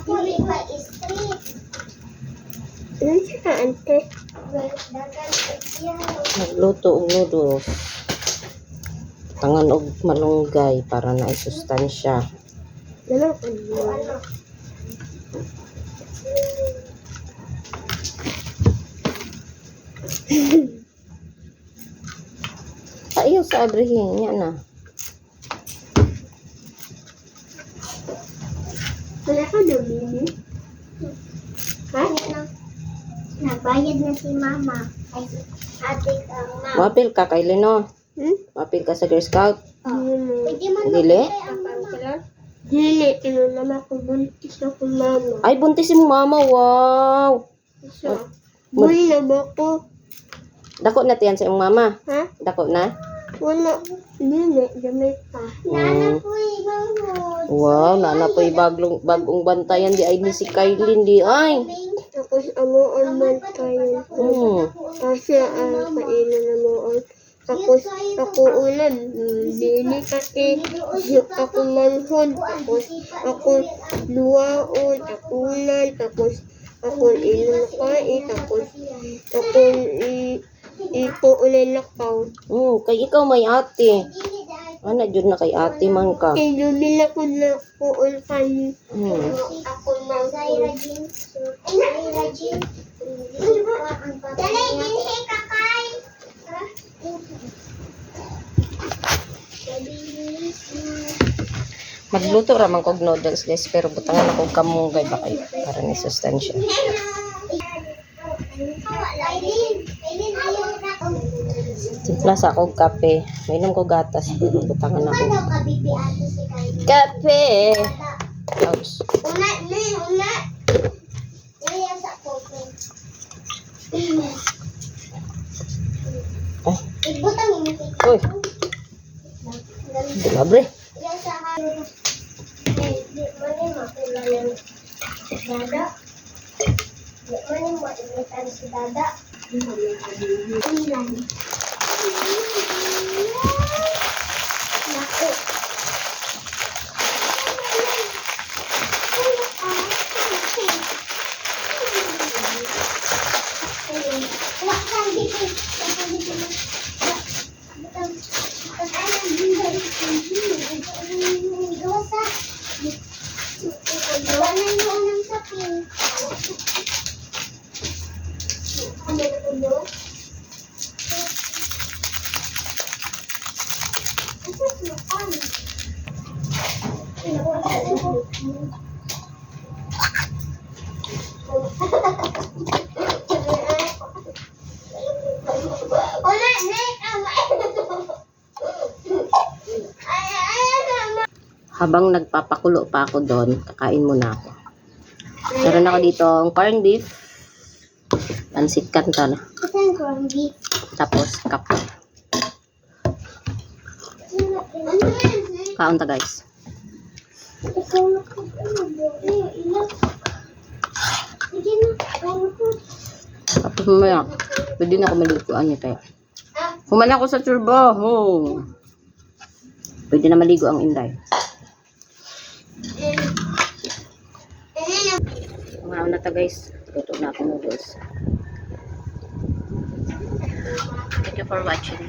Ako iba street. Ano siya, ante? Nagluto og noodles. Tangan og malunggay para na isustansya. Ano ko yun? Ayaw sa abrihin niya na. Wala ka daw, baby? Ha? Nagbayad na si mama. Ay, ate ang mama. Wapil ka kay Leno. Wapil ka sa Girl Scout. Pwede man Dili? ang mama. Dili, naman ako buntis ako, mama. Ay, buntis si mama. Wow. So, buhay na ba ko? Dako na tiyan sa iyong mama. Ha? Dako na. Wala. Dili, gamay pa. Nana po ibang Wow, nana po'y bagong bantayan di ay ni si Kailin di ay. Tapos ano ang bantayan ko. Kasi kainan na mo ang. Tapos ako ulan. Dili kasi ako manhon. Tapos ako luwaon. Ako ulan. Tapos ako inom kain. Tapos ako ipo ulan lakaw. Kay ikaw may ate. Ana jud na kay ate man ka. Kaya lumila ko na puol kayo. Ako na Zaira Jean. Zaira Jean. Dali, dinhi ka kay. Magluto ra man kog noodles guys pero butangan ako kamunggay ba kayo para ni sustansya. Timpla sa akong kape. Mainom ko gatas. Butangan ako. Kape! Ouch. Una. Iya sa kopi. Ay, Ibutang ini. uy. Dilabre. Iya sa di mana makulayan dada. Di mana mo imitan si dada. Ilan. Naku. Habang nagpapakulo pa ako doon, kakain muna ako. Meron ako dito ang corned beef, pansit canton, tapos kape. Kaon ta guys. Tapos mamaya, pwede na ako maliguan niyo tayo. Humana ako sa trabaho. Pwede na maligo ang Inday. Mga na ta guys. Luto na ako noodles. Thank you for watching.